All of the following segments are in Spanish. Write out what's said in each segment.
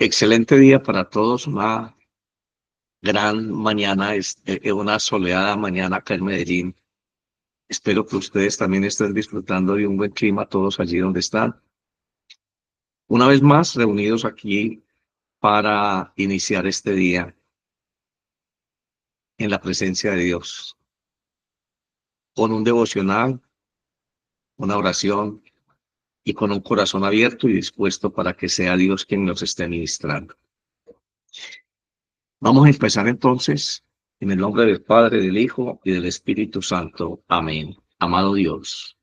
Excelente día para todos, una gran mañana, una soleada mañana acá en Medellín. Espero que ustedes también estén disfrutando de un buen clima todos allí donde están. Una vez más, reunidos aquí para iniciar este día en la presencia de Dios, con un devocional, una oración y con un corazón abierto y dispuesto para que sea Dios quien nos esté ministrando. Vamos a empezar entonces en el nombre del Padre, del Hijo y del Espíritu Santo. Amén. Amado Dios,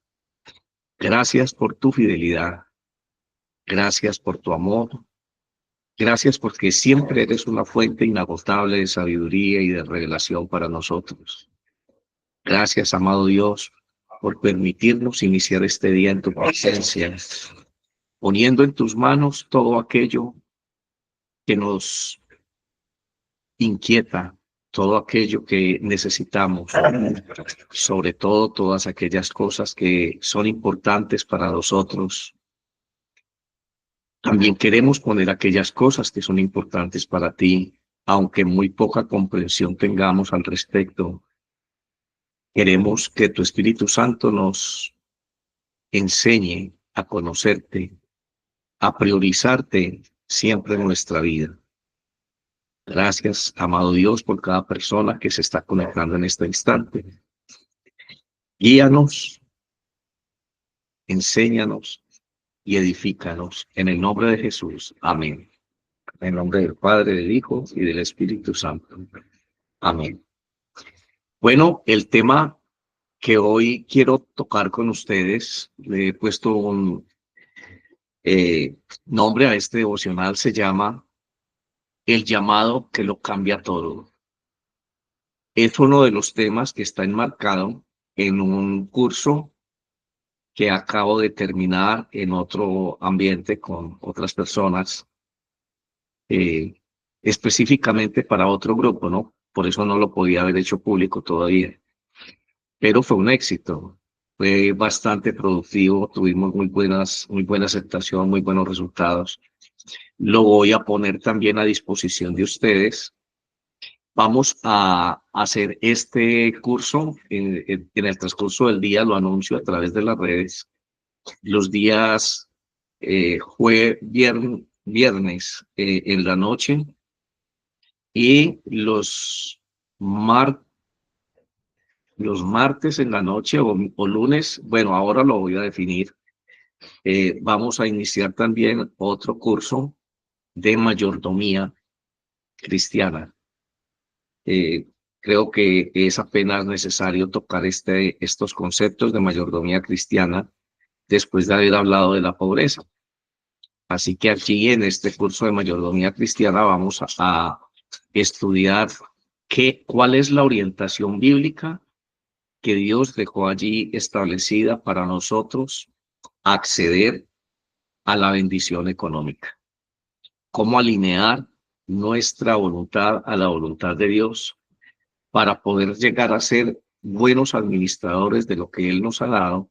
gracias por tu fidelidad, gracias por tu amor, gracias porque siempre eres una fuente inagotable de sabiduría y de revelación para nosotros. Gracias, amado Dios, por permitirnos iniciar este día en tu presencia, poniendo en tus manos todo aquello que nos inquieta, todo aquello que necesitamos, sobre todo todas aquellas cosas que son importantes para nosotros. También queremos poner aquellas cosas que son importantes para ti, aunque muy poca comprensión tengamos al respecto. Queremos que tu Espíritu Santo nos enseñe a conocerte, a priorizarte siempre en nuestra vida. Gracias, amado Dios, por cada persona que se está conectando en este instante. Guíanos, enséñanos y edifícanos. En el nombre de Jesús. Amén. En el nombre del Padre, del Hijo y del Espíritu Santo. Amén. Bueno, el tema que hoy quiero tocar con ustedes, le he puesto un nombre a este devocional, se llama El llamado que lo cambia todo. Es uno de los temas que está enmarcado en un curso que acabo de terminar en otro ambiente con otras personas, eh, específicamente para otro grupo, ¿no? Por eso no lo podía haber hecho público todavía, pero fue un éxito. Fue bastante productivo, tuvimos muy buena aceptación, muy buenos resultados. Lo voy a poner también a disposición de ustedes. Vamos a hacer este curso en el transcurso del día, lo anuncio a través de las redes. Los días viernes en la noche y los martes en la noche o lunes, bueno, ahora lo voy a definir. Vamos a iniciar también otro curso de mayordomía cristiana. Eh, Creo que es apenas necesario tocar estos conceptos de mayordomía cristiana después de haber hablado de la pobreza. Así que aquí en este curso de mayordomía cristiana vamos a estudiar cuál es la orientación bíblica que Dios dejó allí establecida para nosotros acceder a la bendición económica. Cómo alinear nuestra voluntad a la voluntad de Dios para poder llegar a ser buenos administradores de lo que Él nos ha dado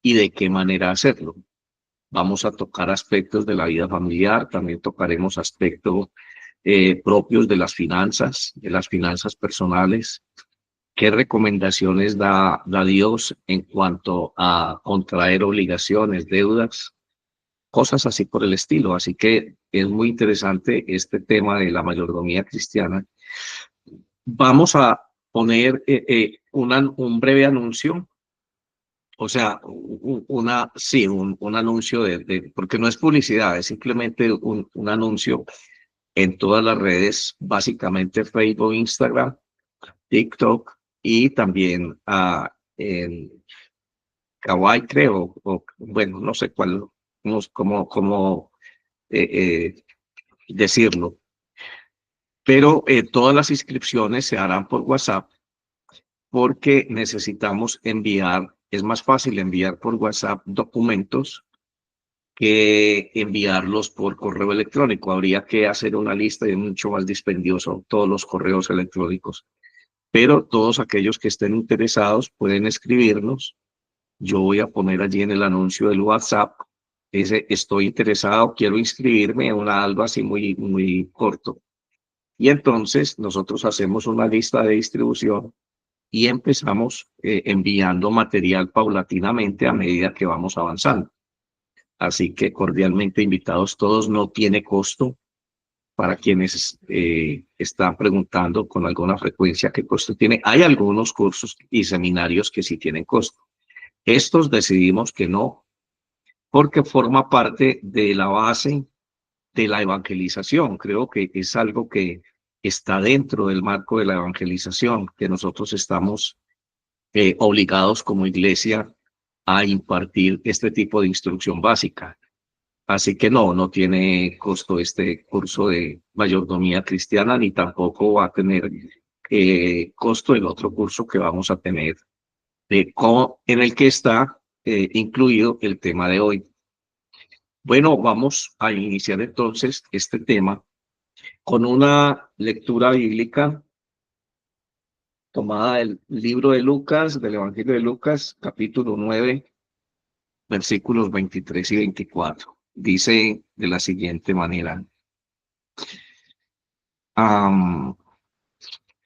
y de qué manera hacerlo. Vamos a tocar aspectos de la vida familiar, también tocaremos aspectos propios de las finanzas personales. ¿Qué recomendaciones da Dios en cuanto a contraer obligaciones, deudas, cosas así por el estilo? Así que es muy interesante este tema de la mayordomía cristiana. Vamos a poner un breve anuncio, o sea, un anuncio porque no es publicidad, es simplemente un anuncio en todas las redes, básicamente Facebook, Instagram, TikTok y también en Kawaii, creo, o bueno, no sé cuál, cómo eh, eh, decirlo. Pero todas las inscripciones se harán por WhatsApp porque necesitamos enviar, es más fácil enviar por WhatsApp documentos que enviarlos por correo electrónico. Habría que hacer una lista y es mucho más dispendioso todos los correos electrónicos. Pero todos aquellos que estén interesados pueden escribirnos. Yo voy a poner allí en el anuncio del WhatsApp Dice, estoy interesado, quiero inscribirme en algo así muy corto. Y entonces nosotros hacemos una lista de distribución y empezamos enviando material paulatinamente a medida que vamos avanzando. Así que cordialmente invitados todos, no tiene costo para quienes están preguntando con alguna frecuencia qué costo tiene. Hay algunos cursos y seminarios que sí tienen costo. Estos decidimos que no, porque forma parte de la base de la evangelización. Creo que es algo que está dentro del marco de la evangelización, que nosotros estamos obligados como iglesia a impartir este tipo de instrucción básica. Así que no tiene costo este curso de mayordomía cristiana, ni tampoco va a tener costo el otro curso que vamos a tener, en el que está incluido el tema de hoy. Bueno, vamos a iniciar entonces este tema con una lectura bíblica tomada del libro de Lucas, del Evangelio de Lucas, capítulo 9, versículos 23 y 24. Dice de la siguiente manera.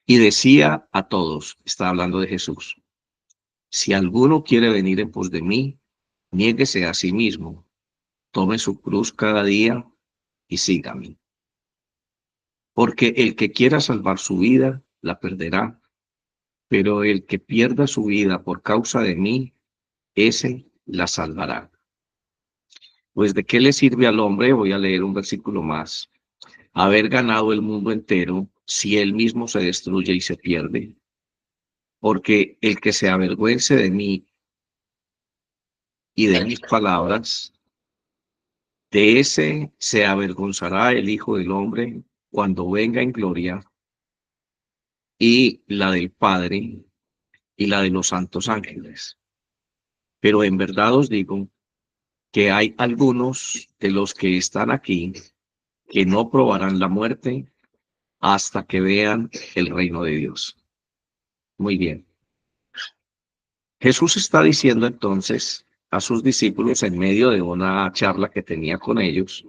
Y decía a todos, está hablando de Jesús, si alguno quiere venir en pos de mí, niéguese a sí mismo, tome su cruz cada día y sígame. Porque el que quiera salvar su vida, la perderá, pero el que pierda su vida por causa de mí, ese la salvará. Pues ¿de qué le sirve al hombre? Voy a leer un versículo más. Haber ganado el mundo entero si él mismo se destruye y se pierde. Porque el que se avergüence de mí y de mis palabras, de ese se avergonzará el Hijo del Hombre cuando venga en gloria, y la del Padre y la de los santos ángeles. Pero en verdad os digo que hay algunos de los que están aquí que no probarán la muerte hasta que vean el reino de Dios. Muy bien. Jesús está diciendo entonces a sus discípulos en medio de una charla que tenía con ellos,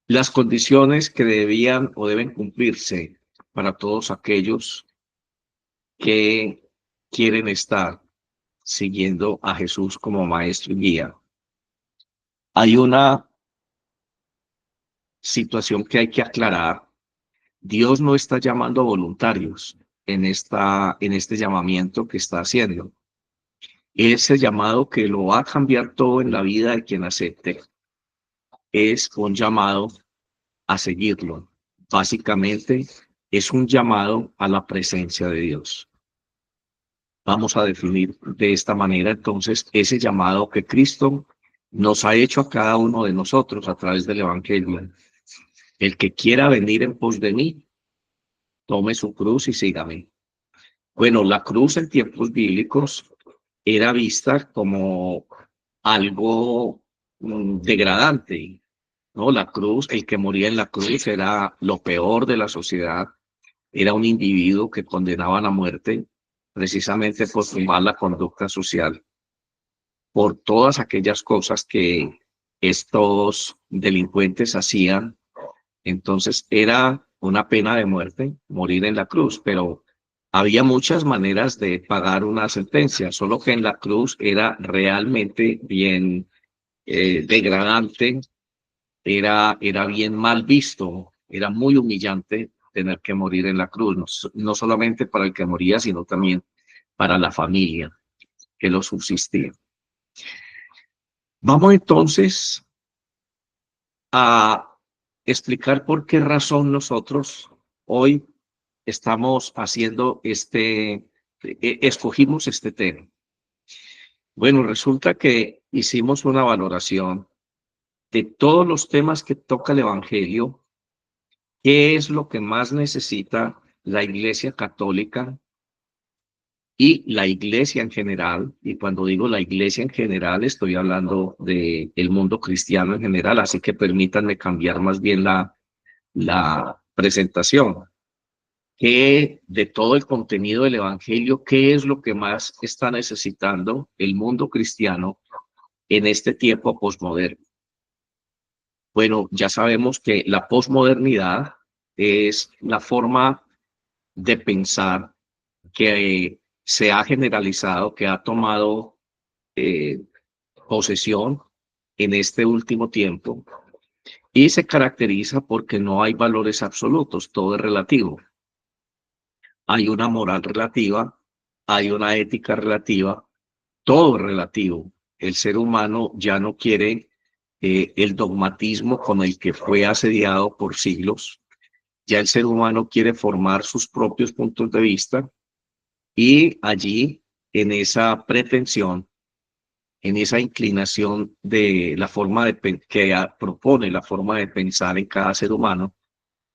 las condiciones que debían o deben cumplirse para todos aquellos que quieren estar siguiendo a Jesús como maestro y guía. Hay una situación que hay que aclarar. Dios no está llamando a voluntarios en este llamamiento que está haciendo. Ese llamado que lo va a cambiar todo en la vida de quien acepte es un llamado a seguirlo. Básicamente es un llamado a la presencia de Dios. Vamos a definir de esta manera entonces ese llamado que Cristo nos ha hecho a cada uno de nosotros a través del Evangelio. El que quiera venir en pos de mí, tome su cruz y sígame. Bueno, la cruz en tiempos bíblicos era vista como algo degradante, ¿no? La cruz, el que moría en la cruz era lo peor de la sociedad, era un individuo que condenaban a muerte precisamente por su mala conducta social, por todas aquellas cosas que estos delincuentes hacían. Entonces era una pena de muerte morir en la cruz, pero había muchas maneras de pagar una sentencia, solo que en la cruz era realmente bien degradante, era bien mal visto, era muy humillante tener que morir en la cruz, no solamente para el que moría, sino también para la familia que lo subsistía. Vamos entonces a explicar por qué razón nosotros hoy estamos haciendo escogimos este tema. Bueno, resulta que hicimos una valoración de todos los temas que toca el Evangelio, qué es lo que más necesita la Iglesia Católica y la Iglesia en general. Y cuando digo la Iglesia en general, estoy hablando del mundo cristiano en general, así que permítanme cambiar más bien la presentación. ¿Qué de todo el contenido del Evangelio, qué es lo que más está necesitando el mundo cristiano en este tiempo posmoderno. Bueno, ya sabemos que la posmodernidad es la forma de pensar que se ha generalizado, que ha tomado eh, posesión en este último tiempo y se caracteriza porque no hay valores absolutos, todo es relativo. Hay una moral relativa, hay una ética relativa, todo es relativo. El ser humano ya no quiere el dogmatismo con el que fue asediado por siglos. Ya el ser humano quiere formar sus propios puntos de vista y allí, en esa pretensión, en esa inclinación de la forma que propone la forma de pensar en cada ser humano,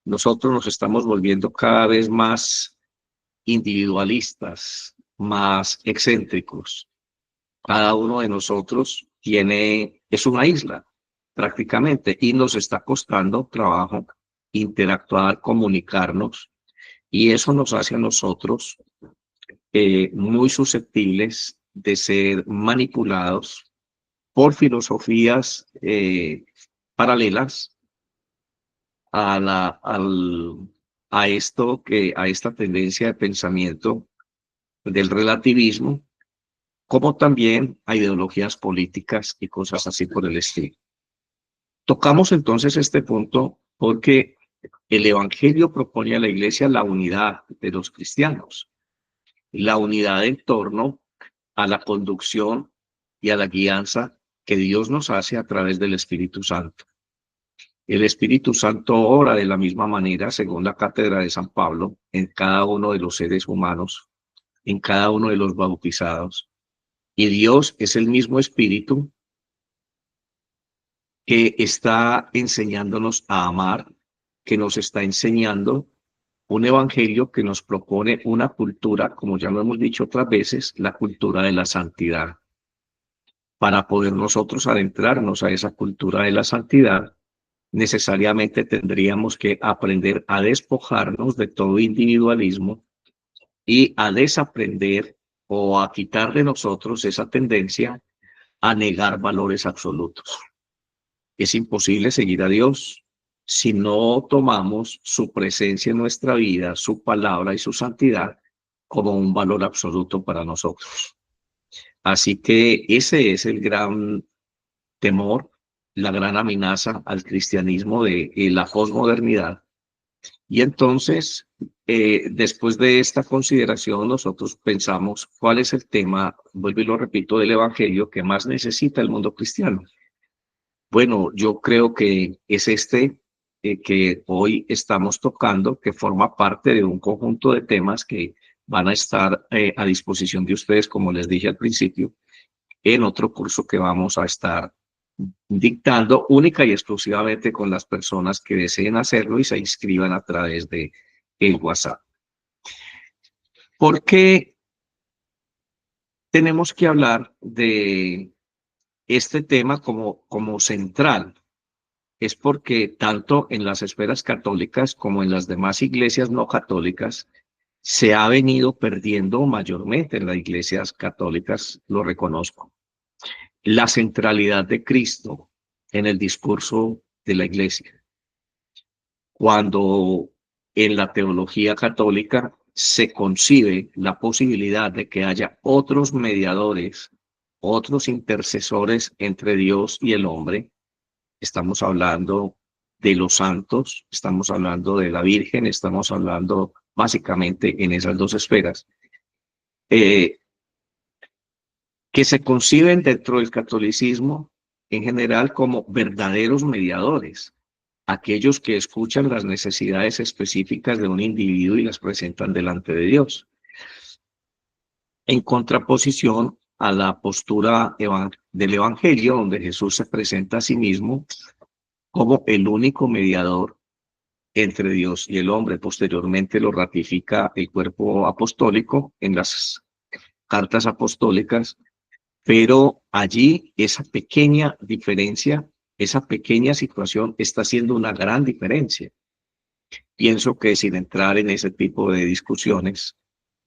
nosotros nos estamos volviendo cada vez más individualistas, más excéntricos. Cada uno de nosotros es una isla prácticamente y nos está costando trabajo interactuar, comunicarnos y eso nos hace a nosotros muy susceptibles de ser manipulados por filosofías paralelas a a esta tendencia de pensamiento del relativismo, como también a ideologías políticas y cosas así por el estilo. Tocamos entonces este punto porque el Evangelio propone a la Iglesia la unidad de los cristianos, la unidad en torno a la conducción y a la guianza que Dios nos hace a través del Espíritu Santo. El Espíritu Santo obra de la misma manera, según la cátedra de San Pablo, en cada uno de los seres humanos, en cada uno de los bautizados. Y Dios es el mismo Espíritu que está enseñándonos a amar, que nos está enseñando un evangelio que nos propone una cultura, como ya lo hemos dicho otras veces, la cultura de la santidad. Para poder nosotros adentrarnos a esa cultura de la santidad, necesariamente tendríamos que aprender a despojarnos de todo individualismo y a desaprender o a quitar de nosotros esa tendencia a negar valores absolutos. Es imposible seguir a Dios si no tomamos su presencia en nuestra vida, su palabra y su santidad como un valor absoluto para nosotros. Así que ese es el gran temor, la gran amenaza al cristianismo de la posmodernidad. Y entonces, después de esta consideración, nosotros pensamos cuál es el tema, vuelvo y lo repito, del evangelio que más necesita el mundo cristiano. Bueno, yo creo que es este que hoy estamos tocando, que forma parte de un conjunto de temas que van a estar a disposición de ustedes, como les dije al principio, en otro curso que vamos a estar dictando única y exclusivamente con las personas que deseen hacerlo y se inscriban a través de el WhatsApp. ¿Por qué tenemos que hablar de este tema como central? Es porque tanto en las esferas católicas como en las demás iglesias no católicas se ha venido perdiendo mayormente en las iglesias católicas, lo reconozco, la centralidad de Cristo en el discurso de la iglesia. Cuando en la teología católica se concibe la posibilidad de que haya otros mediadores, otros intercesores entre Dios y el hombre, estamos hablando de los santos, estamos hablando de la Virgen, estamos hablando básicamente en esas dos esferas, que se conciben dentro del catolicismo en general como verdaderos mediadores, aquellos que escuchan las necesidades específicas de un individuo y las presentan delante de Dios, en contraposición a la postura del Evangelio, donde Jesús se presenta a sí mismo como el único mediador entre Dios y el hombre. Posteriormente lo ratifica el cuerpo apostólico en las cartas apostólicas, pero allí esa pequeña diferencia, esa pequeña situación está haciendo una gran diferencia. Pienso que sin entrar en ese tipo de discusiones,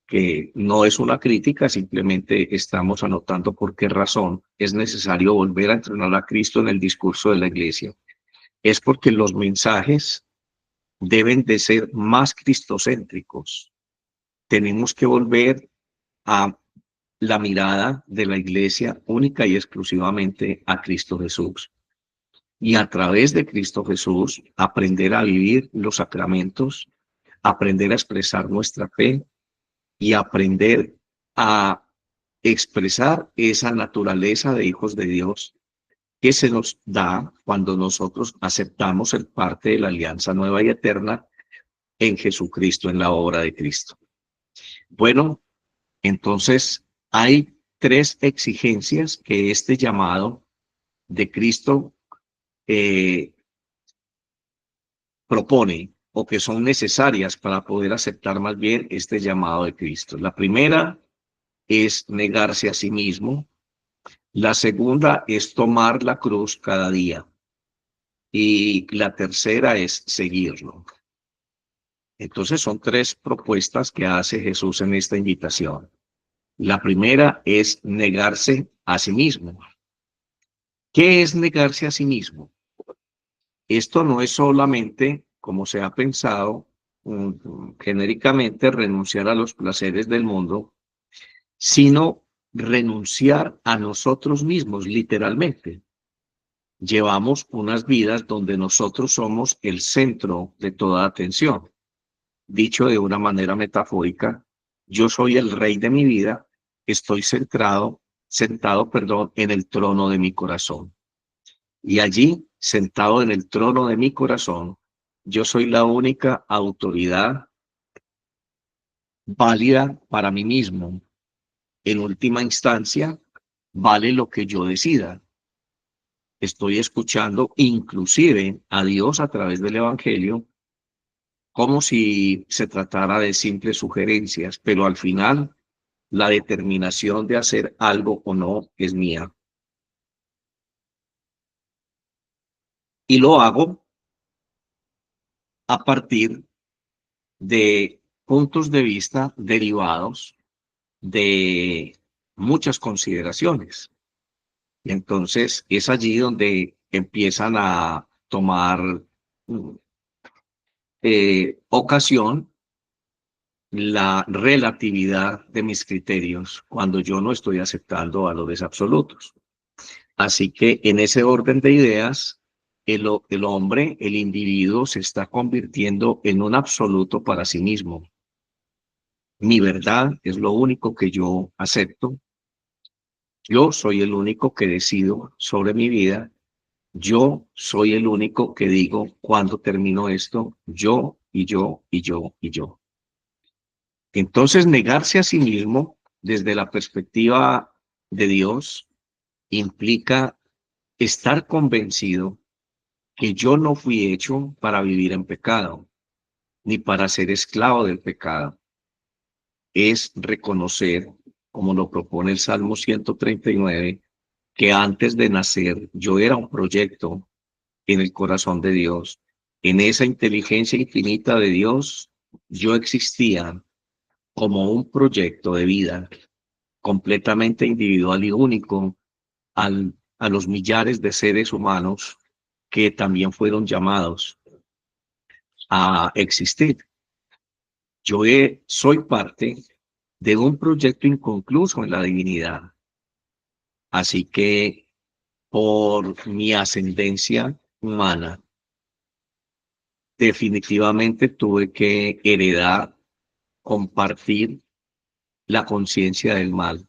que no es una crítica, simplemente estamos anotando por qué razón es necesario volver a entrenar a Cristo en el discurso de la iglesia. Es porque los mensajes deben de ser más cristocéntricos. Tenemos que volver a la mirada de la iglesia única y exclusivamente a Cristo Jesús. Y a través de Cristo Jesús, aprender a vivir los sacramentos, aprender a expresar nuestra fe y aprender a expresar esa naturaleza de hijos de Dios que se nos da cuando nosotros aceptamos el parte de la alianza nueva y eterna en Jesucristo, en la obra de Cristo. Bueno, entonces hay tres exigencias que este llamado de Cristo propone o que son necesarias para poder aceptar más bien este llamado de Cristo. La primera es negarse a sí mismo. La segunda es tomar la cruz cada día. Y la tercera es seguirlo. Entonces son tres propuestas que hace Jesús en esta invitación. La primera es negarse a sí mismo. ¿Qué es negarse a sí mismo? Esto no es solamente, como se ha pensado genéricamente, renunciar a los placeres del mundo, sino renunciar a nosotros mismos, literalmente. Llevamos unas vidas donde nosotros somos el centro de toda atención. Dicho de una manera metafórica, yo soy el rey de mi vida, estoy sentado, en el trono de mi corazón. Y allí, sentado en el trono de mi corazón, yo soy la única autoridad válida para mí mismo. En última instancia, vale lo que yo decida. Estoy escuchando inclusive a Dios a través del Evangelio como si se tratara de simples sugerencias, pero al final la determinación de hacer algo o no es mía. Y lo hago a partir de puntos de vista derivados de muchas consideraciones. Y entonces es allí donde empiezan a tomar ocasión la relatividad de mis criterios cuando yo no estoy aceptando valores absolutos. Así que en ese orden de ideas, el hombre, el individuo, se está convirtiendo en un absoluto para sí mismo. Mi verdad es lo único que yo acepto. Yo soy el único que decido sobre mi vida. Yo soy el único que digo cuando termino esto, yo y yo y yo y yo. Entonces, negarse a sí mismo desde la perspectiva de Dios implica estar convencido que yo no fui hecho para vivir en pecado, ni para ser esclavo del pecado. Es reconocer, como lo propone el Salmo 139, que antes de nacer yo era un proyecto en el corazón de Dios. En esa inteligencia infinita de Dios, yo existía como un proyecto de vida completamente individual y único a los millares de seres humanos que también fueron llamados a existir. Soy parte de un proyecto inconcluso en la divinidad. Así que por mi ascendencia humana, definitivamente tuve que heredar, compartir la conciencia del mal,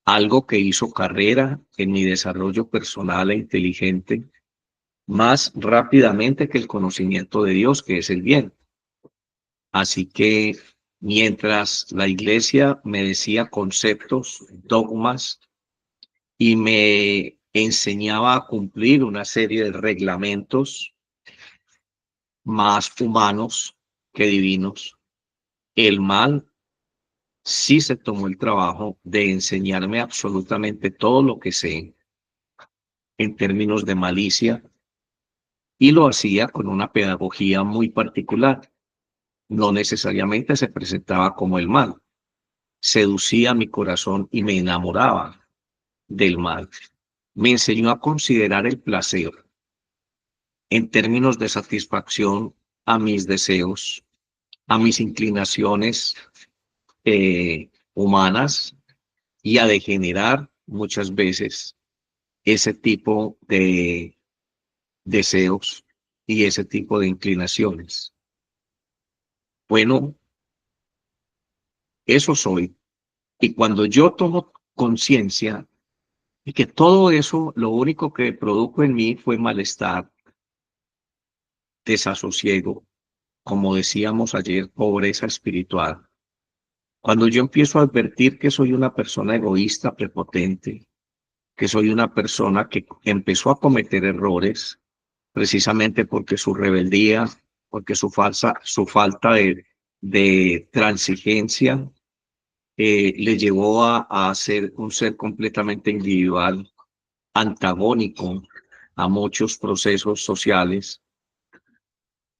algo que hizo carrera en mi desarrollo personal e inteligente más rápidamente que el conocimiento de Dios, que es el bien. Así que mientras la iglesia me decía conceptos, dogmas, y me enseñaba a cumplir una serie de reglamentos más humanos que divinos, el mal sí se tomó el trabajo de enseñarme absolutamente todo lo que sé en términos de malicia, y lo hacía con una pedagogía muy particular. No necesariamente se presentaba como el mal, seducía mi corazón y me enamoraba del mal. Me enseñó a considerar el placer en términos de satisfacción a mis deseos, a mis inclinaciones humanas y a degenerar muchas veces ese tipo de deseos y ese tipo de inclinaciones. Bueno, eso soy. Y cuando yo tomo conciencia de que todo eso, lo único que produjo en mí fue malestar, desasosiego, como decíamos ayer, pobreza espiritual. Cuando yo empiezo a advertir que soy una persona egoísta, prepotente, que soy una persona que empezó a cometer errores precisamente porque su rebeldía, porque su falta de transigencia le llevó a ser un ser completamente individual, antagónico a muchos procesos sociales,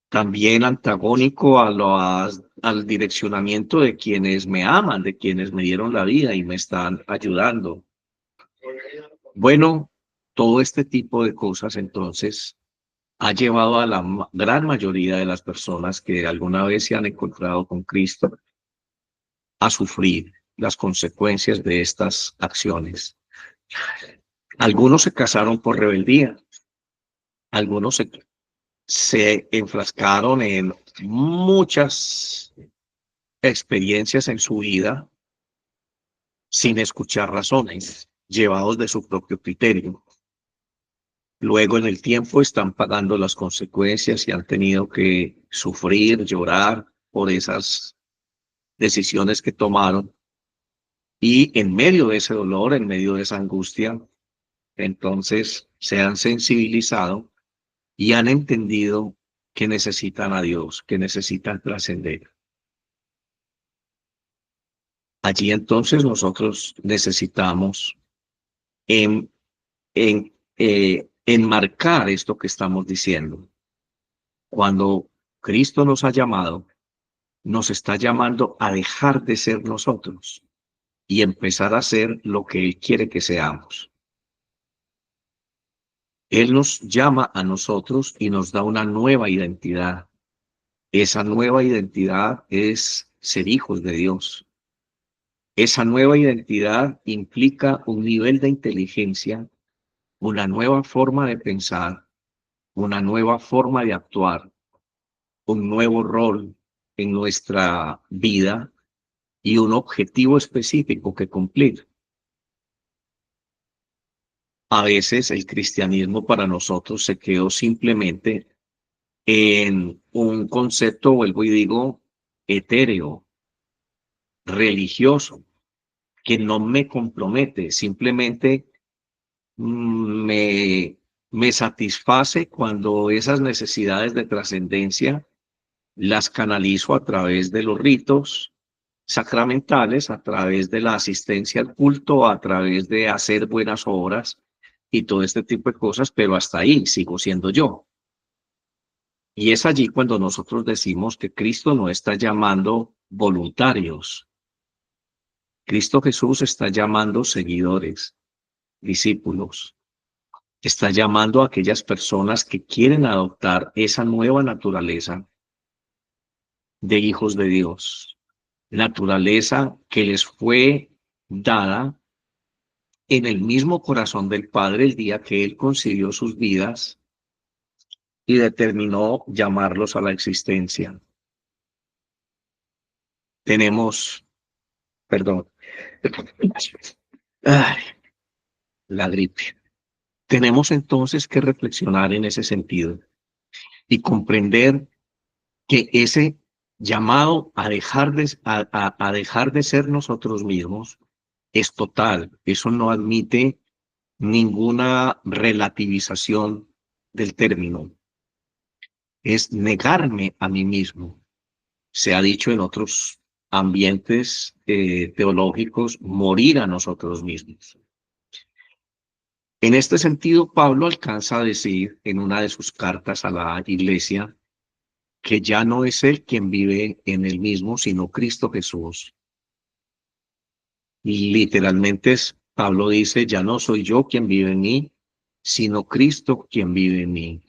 también antagónico al direccionamiento de quienes me aman, de quienes me dieron la vida y me están ayudando. Bueno, todo este tipo de cosas entonces ha llevado a la gran mayoría de las personas que alguna vez se han encontrado con Cristo a sufrir las consecuencias de estas acciones. Algunos se casaron por rebeldía, algunos se enfrascaron en muchas experiencias en su vida sin escuchar razones, llevados de su propio criterio. Luego en el tiempo están pagando las consecuencias y han tenido que sufrir, llorar por esas decisiones que tomaron. Y en medio de ese dolor, en medio de esa angustia, entonces se han sensibilizado y han entendido que necesitan a Dios, que necesitan trascender. Allí entonces nosotros necesitamos enmarcar esto que estamos diciendo. Cuando Cristo nos ha llamado, nos está llamando a dejar de ser nosotros y empezar a ser lo que Él quiere que seamos. Él nos llama a nosotros y nos da una nueva identidad. Esa nueva identidad es ser hijos de Dios. Esa nueva identidad implica un nivel de inteligencia, una nueva forma de pensar, una nueva forma de actuar, un nuevo rol en nuestra vida y un objetivo específico que cumplir. A veces el cristianismo para nosotros se quedó simplemente en un concepto, vuelvo y digo, etéreo, religioso, que no me compromete, simplemente me satisface cuando esas necesidades de trascendencia las canalizo a través de los ritos sacramentales, a través de la asistencia al culto, a través de hacer buenas obras y todo este tipo de cosas, pero hasta ahí sigo siendo yo. Y es allí cuando nosotros decimos que Cristo no está llamando voluntarios. Cristo Jesús está llamando seguidores, discípulos. Está llamando a aquellas personas que quieren adoptar esa nueva naturaleza de hijos de Dios. Naturaleza que les fue dada en el mismo corazón del Padre el día que Él concibió sus vidas y determinó llamarlos a la existencia. Tenemos, perdón, ay, la gripe. Tenemos entonces que reflexionar en ese sentido y comprender que ese llamado a dejar de ser nosotros mismos es total. Eso no admite ninguna relativización del término. Es negarme a mí mismo. Se ha dicho en otros ambientes teológicos, morir a nosotros mismos. En este sentido, Pablo alcanza a decir en una de sus cartas a la iglesia que ya no es él quien vive en él mismo, sino Cristo Jesús. Literalmente Pablo dice, ya no soy yo quien vive en mí, sino Cristo quien vive en mí.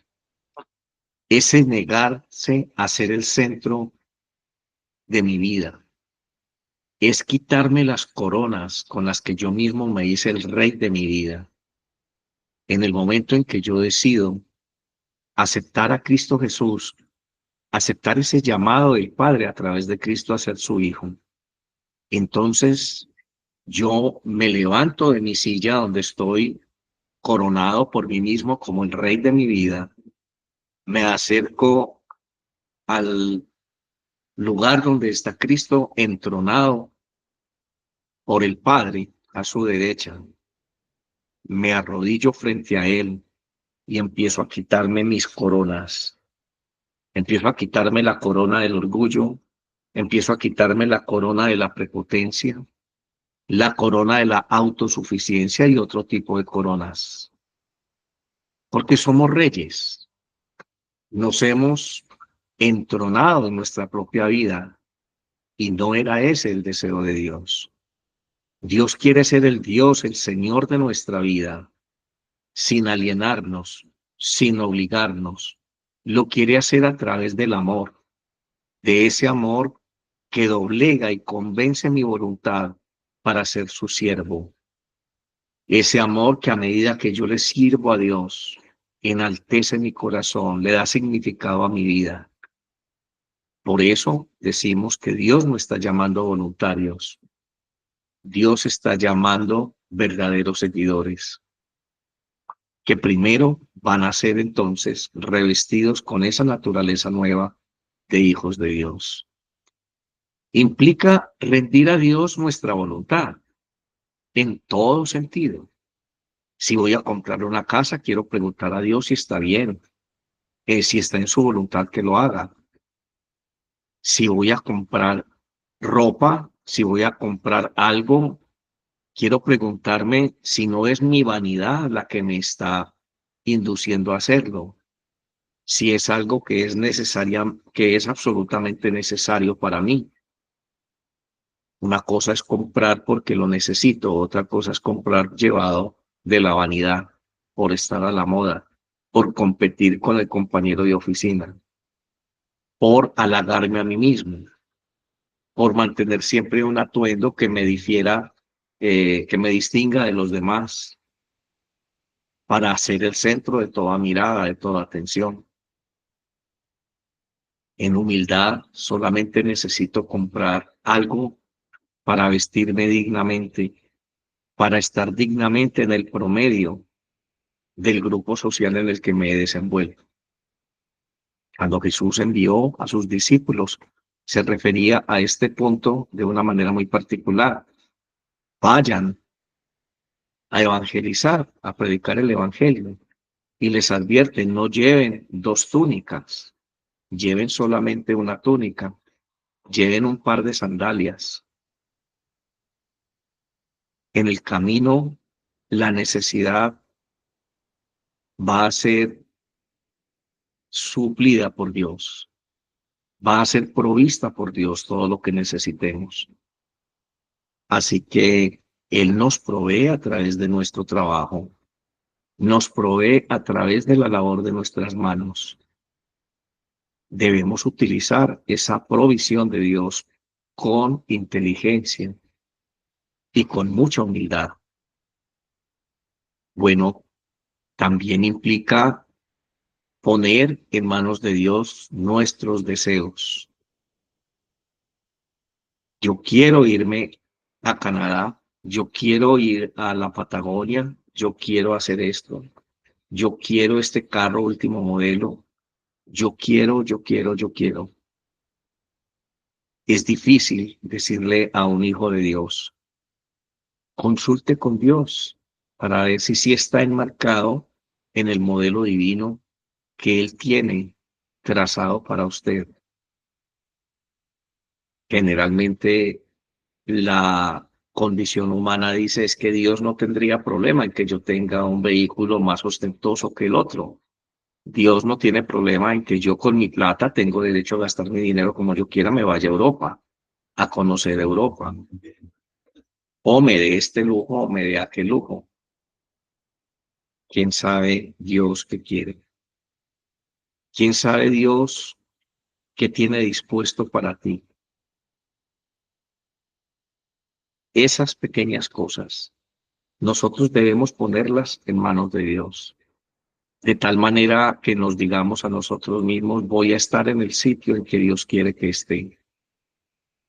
Ese negarse a ser el centro de mi vida es quitarme las coronas con las que yo mismo me hice el rey de mi vida. En el momento en que yo decido aceptar a Cristo Jesús, aceptar ese llamado del Padre a través de Cristo a ser su hijo, entonces yo me levanto de mi silla donde estoy coronado por mí mismo como el rey de mi vida, me acerco al lugar donde está Cristo entronado por el Padre a su derecha, me arrodillo frente a Él y empiezo a quitarme mis coronas. Empiezo a quitarme la corona del orgullo, empiezo a quitarme la corona de la prepotencia, la corona de la autosuficiencia y otro tipo de coronas. Porque somos reyes, nos hemos entronado en nuestra propia vida y no era ese el deseo de Dios. Dios quiere ser el Dios, el Señor de nuestra vida, sin alienarnos, sin obligarnos. Lo quiere hacer a través del amor, de ese amor que doblega y convence mi voluntad para ser su siervo. Ese amor que a medida que yo le sirvo a Dios, enaltece mi corazón, le da significado a mi vida. Por eso decimos que Dios no está llamando voluntarios. Dios está llamando verdaderos seguidores, que primero van a ser entonces revestidos con esa naturaleza nueva de hijos de Dios. Implica rendir a Dios nuestra voluntad en todo sentido. Si voy a comprar una casa, quiero preguntar a Dios si está bien, si está en su voluntad que lo haga. Si voy a comprar ropa, si voy a comprar algo, quiero preguntarme si no es mi vanidad la que me está induciendo a hacerlo, si es algo que es necesaria, que es absolutamente necesario para mí. Una cosa es comprar porque lo necesito, otra cosa es comprar llevado de la vanidad, por estar a la moda, por competir con el compañero de oficina, por halagarme a mí mismo, por mantener siempre un atuendo que me difiera, que me distinga de los demás, para ser el centro de toda mirada, de toda atención. En humildad solamente necesito comprar algo para vestirme dignamente, para estar dignamente en el promedio del grupo social en el que me he desenvuelto. Cuando Jesús envió a sus discípulos, se refería a este punto de una manera muy particular. Vayan a evangelizar, a predicar el evangelio, y les advierte, no lleven dos túnicas, lleven solamente una túnica, lleven un par de sandalias. En el camino, la necesidad va a ser suplida por Dios, va a ser provista por Dios todo lo que necesitemos. Así que Él nos provee a través de nuestro trabajo, nos provee a través de la labor de nuestras manos. Debemos utilizar esa provisión de Dios con inteligencia y con mucha humildad. Bueno, también implica poner en manos de Dios nuestros deseos. Yo quiero irme a Canadá, yo quiero ir a la Patagonia, yo quiero hacer esto, yo quiero este carro último modelo, yo quiero, yo quiero, yo quiero. Es difícil decirle a un hijo de Dios, consulte con Dios para ver si sí está enmarcado en el modelo divino que Él tiene trazado para usted. Generalmente la condición humana dice es que Dios no tendría problema en que yo tenga un vehículo más ostentoso que el otro. Dios no tiene problema en que yo con mi plata tengo derecho a gastar mi dinero como yo quiera, me vaya a Europa, a conocer Europa. o me dé este lujo o me dé aquel lujo. ¿Quién sabe Dios qué quiere? ¿Quién sabe Dios qué tiene dispuesto para ti? Esas pequeñas cosas, nosotros debemos ponerlas en manos de Dios, de tal manera que nos digamos a nosotros mismos, voy a estar en el sitio en que Dios quiere que esté.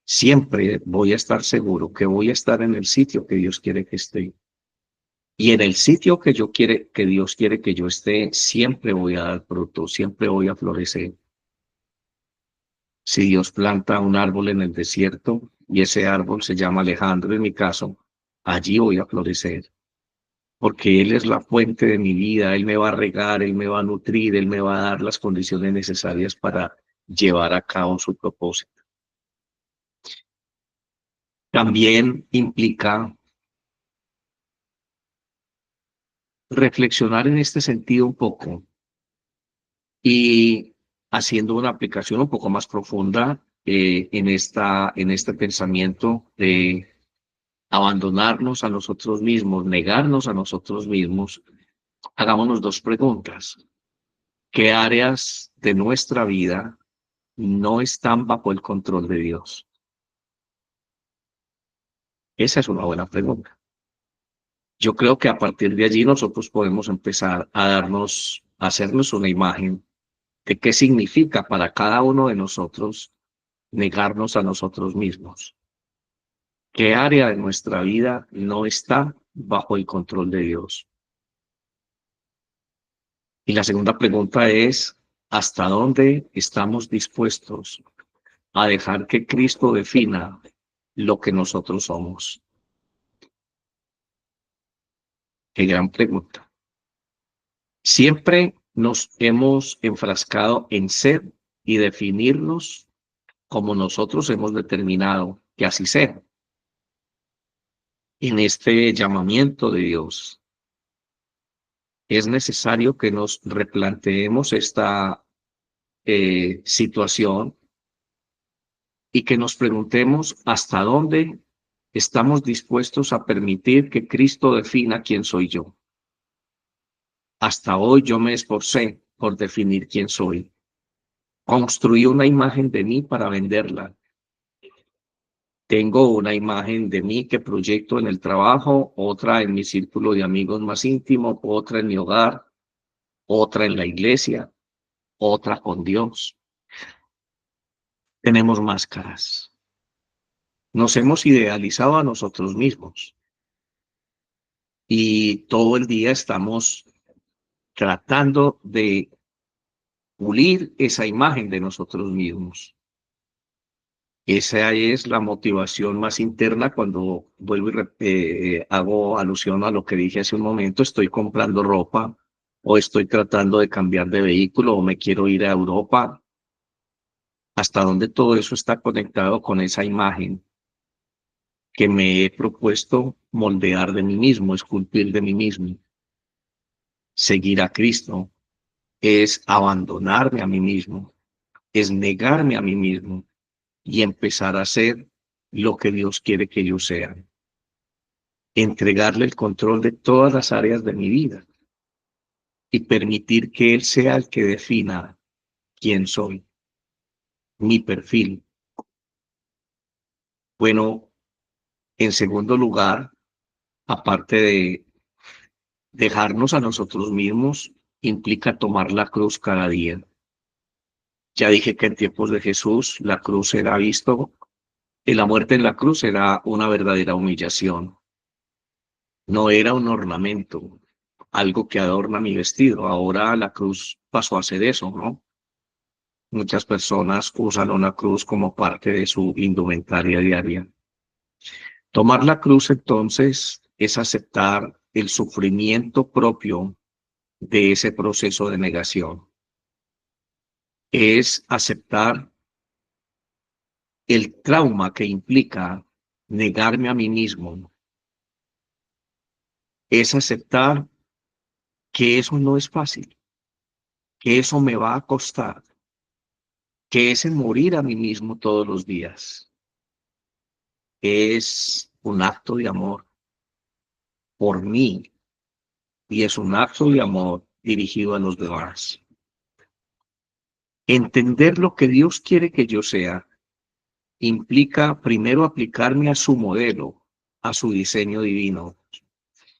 Siempre voy a estar seguro que voy a estar en el sitio que Dios quiere que esté. Y en el sitio que Dios quiere que yo esté, siempre voy a dar fruto, siempre voy a florecer. Si Dios planta un árbol en el desierto y ese árbol se llama Alejandro, en mi caso, allí voy a florecer, porque Él es la fuente de mi vida, Él me va a regar, Él me va a nutrir, Él me va a dar las condiciones necesarias para llevar a cabo su propósito. También implica reflexionar en este sentido un poco y haciendo una aplicación un poco más profunda en este pensamiento de abandonarnos a nosotros mismos, negarnos a nosotros mismos, hagámonos dos preguntas. ¿Qué áreas de nuestra vida no están bajo el control de Dios? Esa es una buena pregunta. Yo creo que a partir de allí nosotros podemos empezar a a hacernos una imagen de qué significa para cada uno de nosotros negarnos a nosotros mismos. ¿Qué área de nuestra vida no está bajo el control de Dios? Y la segunda pregunta es, ¿hasta dónde estamos dispuestos a dejar que Cristo defina lo que nosotros somos? Qué gran pregunta. Siempre nos hemos enfrascado en ser y definirnos como nosotros hemos determinado que así sea. En este llamamiento de Dios, es necesario que nos replanteemos esta situación y que nos preguntemos hasta dónde estamos dispuestos a permitir que Cristo defina quién soy yo. Hasta hoy yo me esforcé por definir quién soy. Construí una imagen de mí para venderla. Tengo una imagen de mí que proyecto en el trabajo, otra en mi círculo de amigos más íntimo, otra en mi hogar, otra en la iglesia, otra con Dios. Tenemos máscaras. Nos hemos idealizado a nosotros mismos y todo el día estamos tratando de pulir esa imagen de nosotros mismos. Esa es la motivación más interna cuando vuelvo y hago alusión a lo que dije hace un momento, estoy comprando ropa o estoy tratando de cambiar de vehículo o me quiero ir a Europa, hasta donde todo eso está conectado con esa imagen que me he propuesto moldear de mí mismo, esculpir de mí mismo. Seguir a Cristo es abandonarme a mí mismo, es negarme a mí mismo y empezar a ser lo que Dios quiere que yo sea. Entregarle el control de todas las áreas de mi vida y permitir que Él sea el que defina quién soy, mi perfil. Bueno, en segundo lugar, aparte de dejarnos a nosotros mismos, implica tomar la cruz cada día. Ya dije que en tiempos de Jesús la cruz era visto, y la muerte en la cruz era una verdadera humillación. No era un ornamento, algo que adorna mi vestido. Ahora la cruz pasó a ser eso, ¿no? Muchas personas usan una cruz como parte de su indumentaria diaria. Tomar la cruz entonces es aceptar el sufrimiento propio de ese proceso de negación. Es aceptar el trauma que implica negarme a mí mismo. Es aceptar que eso no es fácil, que eso me va a costar, que es en morir a mí mismo todos los días. Es un acto de amor por mí y es un acto de amor dirigido a los demás. Entender lo que Dios quiere que yo sea implica primero aplicarme a su modelo, a su diseño divino.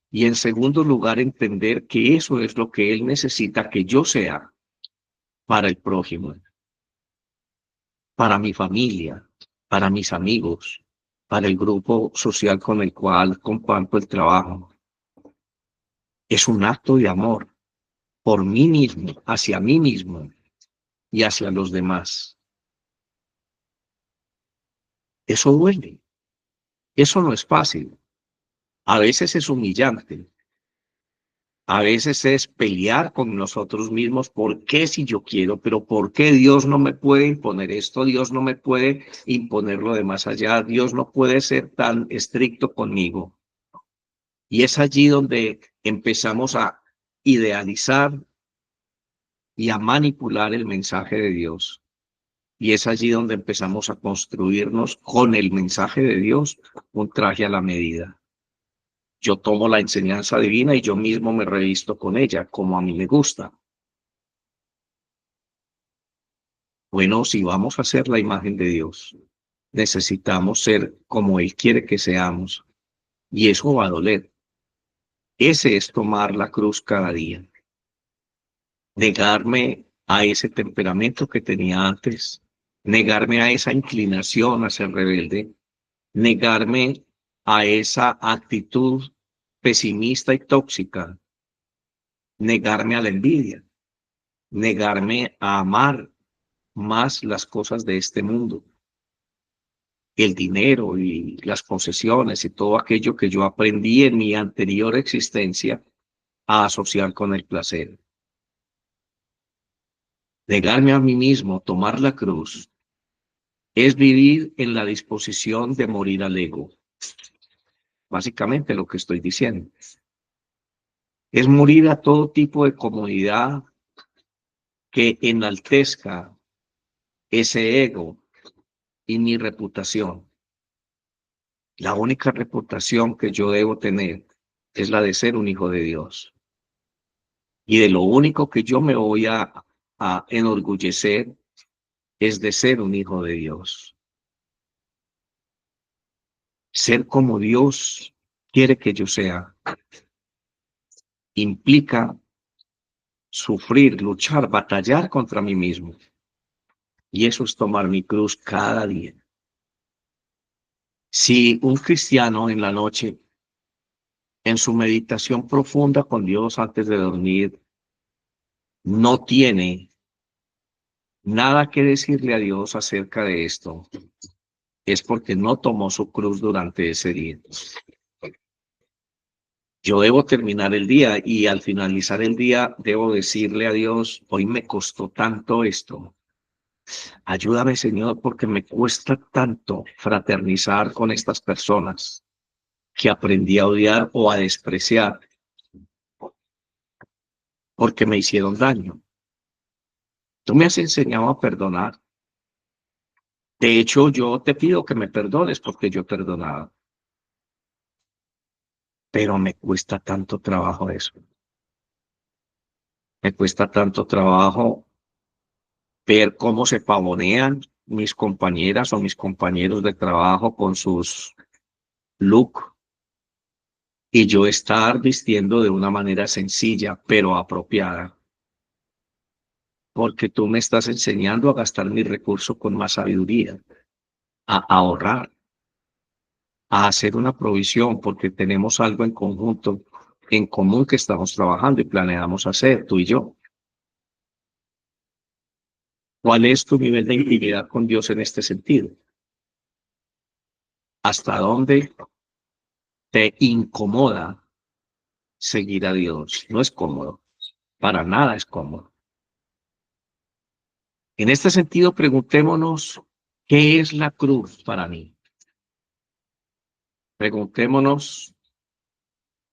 Y en segundo lugar, entender que eso es lo que Él necesita que yo sea para el prójimo, para mi familia, para mis amigos, para el grupo social con el cual comparto el trabajo. Es un acto de amor por mí mismo, hacia mí mismo y hacia los demás. Eso duele. Eso no es fácil. A veces es humillante. A veces es pelear con nosotros mismos. ¿Por qué si yo quiero? Pero ¿por qué Dios no me puede imponer esto? Dios no me puede imponer lo de más allá. Dios no puede ser tan estricto conmigo. Y es allí donde empezamos a idealizar y a manipular el mensaje de Dios. Y es allí donde empezamos a construirnos con el mensaje de Dios un traje a la medida. Yo tomo la enseñanza divina y yo mismo me revisto con ella, como a mí me gusta. Bueno, si vamos a ser la imagen de Dios, necesitamos ser como Él quiere que seamos. Y eso va a doler. Ese es tomar la cruz cada día. Negarme a ese temperamento que tenía antes, negarme a esa inclinación a ser rebelde, negarme a esa actitud pesimista y tóxica, negarme a la envidia, negarme a amar más las cosas de este mundo, el dinero y las posesiones y todo aquello que yo aprendí en mi anterior existencia a asociar con el placer. Negarme a mí mismo, tomar la cruz, es vivir en la disposición de morir al ego. Básicamente lo que estoy diciendo. Es morir a todo tipo de comodidad que enaltezca ese ego y mi reputación. La única reputación que yo debo tener es la de ser un hijo de Dios. Y de lo único que yo me voy a enorgullecer es de ser un hijo de Dios. Ser como Dios quiere que yo sea implica sufrir, luchar, batallar contra mí mismo. Y eso es tomar mi cruz cada día. Si un cristiano en la noche, en su meditación profunda con Dios antes de dormir, no tiene nada que decirle a Dios acerca de esto, es porque no tomó su cruz durante ese día. Yo debo terminar el día y al finalizar el día debo decirle a Dios, hoy me costó tanto esto. Ayúdame, Señor, porque me cuesta tanto fraternizar con estas personas que aprendí a odiar o a despreciar porque me hicieron daño. Tú me has enseñado a perdonar. De hecho, yo te pido que me perdones porque yo he perdonado. Pero me cuesta tanto trabajo eso. Me cuesta tanto trabajo ver cómo se pavonean mis compañeras o mis compañeros de trabajo con sus look y yo estar vistiendo de una manera sencilla pero apropiada. Porque tú me estás enseñando a gastar mi recurso con más sabiduría, a ahorrar, a hacer una provisión porque tenemos algo en conjunto, en común que estamos trabajando y planeamos hacer tú y yo. ¿Cuál es tu nivel de intimidad con Dios en este sentido? ¿Hasta dónde te incomoda seguir a Dios? No es cómodo, para nada es cómodo. En este sentido, preguntémonos, ¿qué es la cruz para mí? Preguntémonos,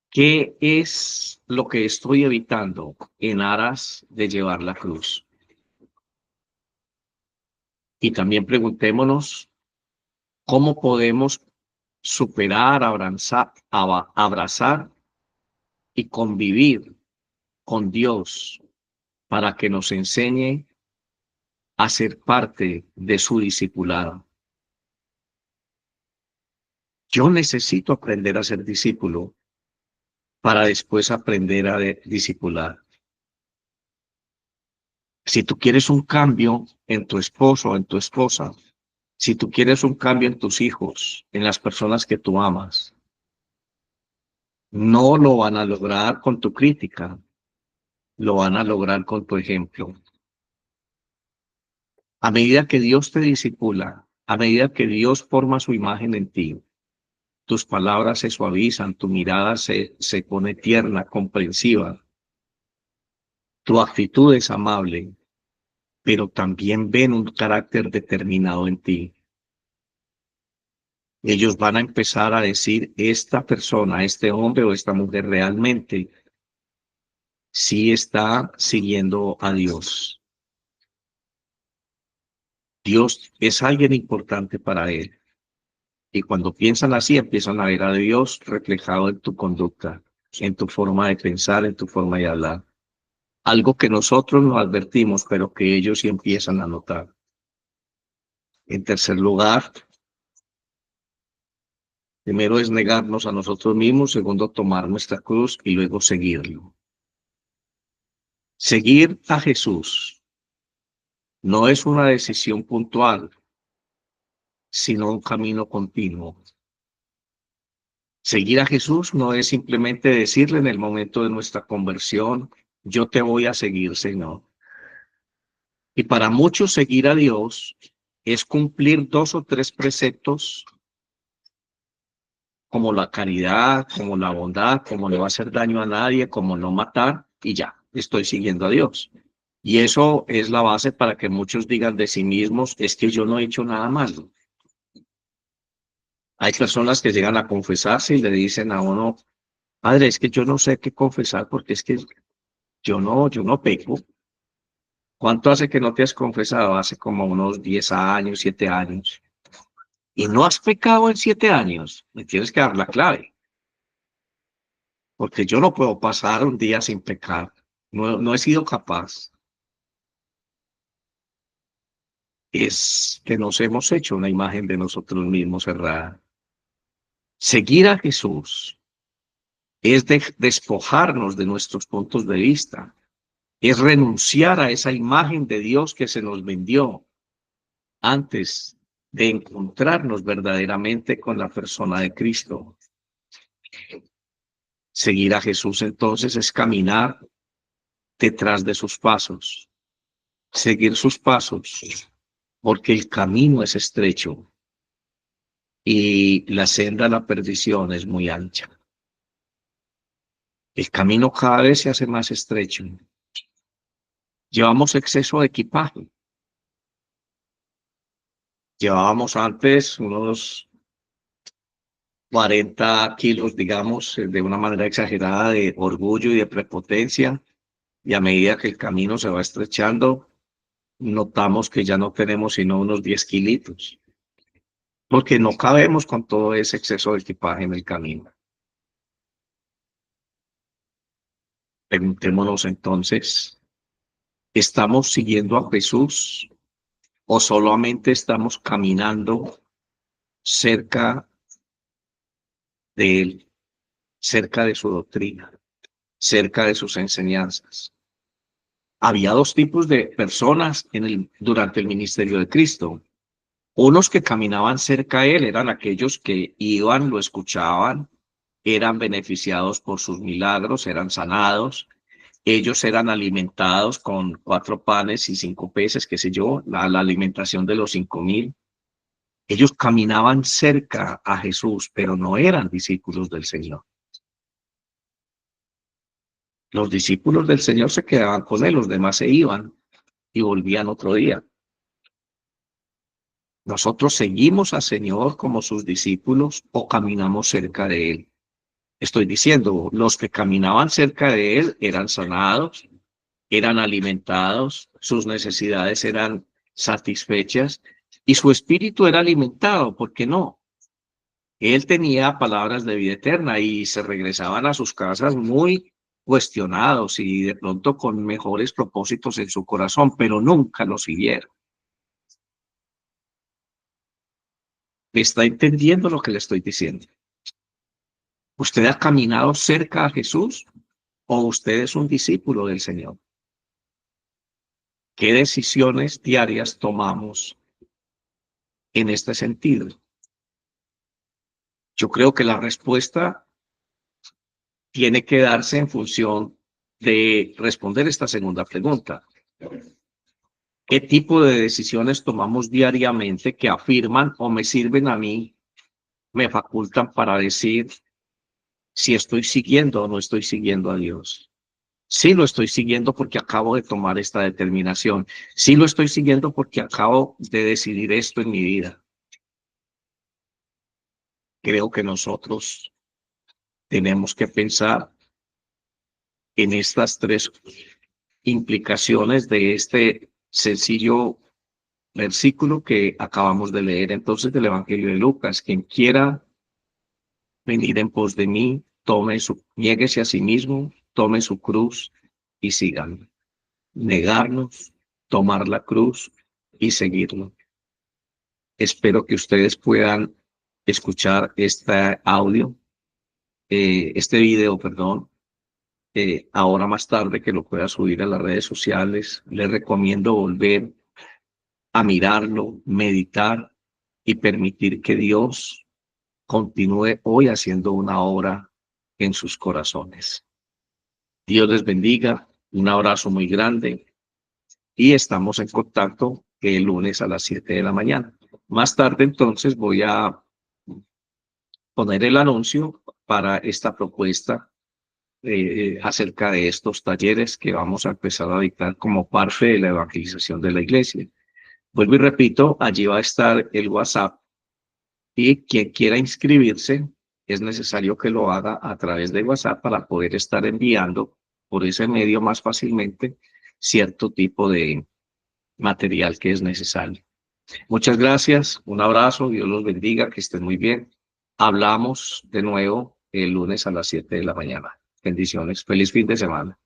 ¿qué es lo que estoy evitando en aras de llevar la cruz? Y también preguntémonos, ¿cómo podemos superar, abrazar y convivir con Dios para que nos enseñe a ser parte de su discipulado. Yo necesito aprender a ser discípulo para después aprender a discipular. Si tú quieres un cambio en tu esposo o en tu esposa, si tú quieres un cambio en tus hijos, en las personas que tú amas, no lo van a lograr con tu crítica, lo van a lograr con tu ejemplo. A medida que Dios te disipula, a medida que Dios forma su imagen en ti, tus palabras se suavizan, tu mirada se pone tierna, comprensiva, tu actitud es amable, pero también ven un carácter determinado en ti. Ellos van a empezar a decir, esta persona, este hombre o esta mujer realmente sí está siguiendo a Dios. Dios es alguien importante para él. Y cuando piensan así, empiezan a ver a Dios reflejado en tu conducta, en tu forma de pensar, en tu forma de hablar. Algo que nosotros no advertimos, pero que ellos sí empiezan a notar. En tercer lugar, primero es negarnos a nosotros mismos, segundo, tomar nuestra cruz y luego seguirlo. Seguir a Jesús no es una decisión puntual, sino un camino continuo. Seguir a Jesús no es simplemente decirle en el momento de nuestra conversión, yo te voy a seguir, Señor. Y para muchos seguir a Dios es cumplir 2 o 3 preceptos como la caridad, como la bondad, como no va a hacer daño a nadie, como no matar, y ya, estoy siguiendo a Dios. Y eso es la base para que muchos digan de sí mismos, es que yo no he hecho nada malo. Hay personas que llegan a confesarse y le dicen a uno, padre, es que yo no sé qué confesar porque es que yo no peco. ¿Cuánto hace que no te has confesado? Hace como unos 10 años, 7 años. Y no has pecado en 7 años. Me tienes que dar la clave. Porque yo no puedo pasar un día sin pecar. No he sido capaz. Es que nos hemos hecho una imagen de nosotros mismos errada. Seguir a Jesús es despojarnos de nuestros puntos de vista. Es renunciar a esa imagen de Dios que se nos vendió antes de encontrarnos verdaderamente con la persona de Cristo. Seguir a Jesús entonces es caminar detrás de sus pasos, seguir sus pasos, porque el camino es estrecho y la senda a la perdición es muy ancha. El camino cada vez se hace más estrecho. Llevamos exceso de equipaje. Llevábamos antes unos 40 kilos, digamos, de una manera exagerada de orgullo y de prepotencia, y a medida que el camino se va estrechando, notamos que ya no tenemos sino unos 10 kilitos, porque no cabemos con todo ese exceso de equipaje en el camino. Preguntémonos entonces, ¿estamos siguiendo a Jesús o solamente estamos caminando cerca de él, cerca de su doctrina, cerca de sus enseñanzas? Había 2 tipos de personas durante el ministerio de Cristo. Unos que caminaban cerca de él eran aquellos que iban, lo escuchaban, eran beneficiados por sus milagros, eran sanados. Ellos eran alimentados con 4 panes y 5 peces, qué sé yo, la alimentación de los 5,000. Ellos caminaban cerca a Jesús, pero no eran discípulos del Señor. Los discípulos del Señor se quedaban con él, los demás se iban y volvían otro día. ¿Nosotros seguimos al Señor como sus discípulos o caminamos cerca de él? Estoy diciendo, los que caminaban cerca de él eran sanados, eran alimentados, sus necesidades eran satisfechas y su espíritu era alimentado, ¿por qué no? Él tenía palabras de vida eterna y se regresaban a sus casas muy cuestionados y de pronto con mejores propósitos en su corazón, pero nunca lo siguieron. ¿Está entendiendo lo que le estoy diciendo? ¿Usted ha caminado cerca a Jesús o usted es un discípulo del Señor? ¿Qué decisiones diarias tomamos en este sentido? Yo creo que la respuesta tiene que darse en función de responder esta segunda pregunta. ¿Qué tipo de decisiones tomamos diariamente que afirman o me sirven a mí, me facultan para decir si estoy siguiendo o no estoy siguiendo a Dios? Sí lo estoy siguiendo porque acabo de tomar esta determinación. Sí lo estoy siguiendo porque acabo de decidir esto en mi vida. Creo que nosotros tenemos que pensar en estas tres implicaciones de este sencillo versículo que acabamos de leer entonces del Evangelio de Lucas. Quien quiera venir en pos de mí, niéguese a sí mismo, tome su cruz y síganme. Negarnos, tomar la cruz y seguirlo. Espero que ustedes puedan escuchar este audio, este video, perdón, ahora más tarde que lo pueda subir a las redes sociales. Les recomiendo volver a mirarlo, meditar y permitir que Dios continúe hoy haciendo una obra en sus corazones. Dios les bendiga, un abrazo muy grande y estamos en contacto el lunes a las 7 de la mañana. Más tarde entonces voy a poner el anuncio para esta propuesta acerca de estos talleres que vamos a empezar a dictar como parte de la evangelización de la iglesia. Vuelvo y repito, allí va a estar el WhatsApp y quien quiera inscribirse es necesario que lo haga a través de WhatsApp para poder estar enviando por ese medio más fácilmente cierto tipo de material que es necesario. Muchas gracias, un abrazo, Dios los bendiga, que estén muy bien. Hablamos de nuevo el lunes a las 7 de la mañana. Bendiciones, feliz fin de semana.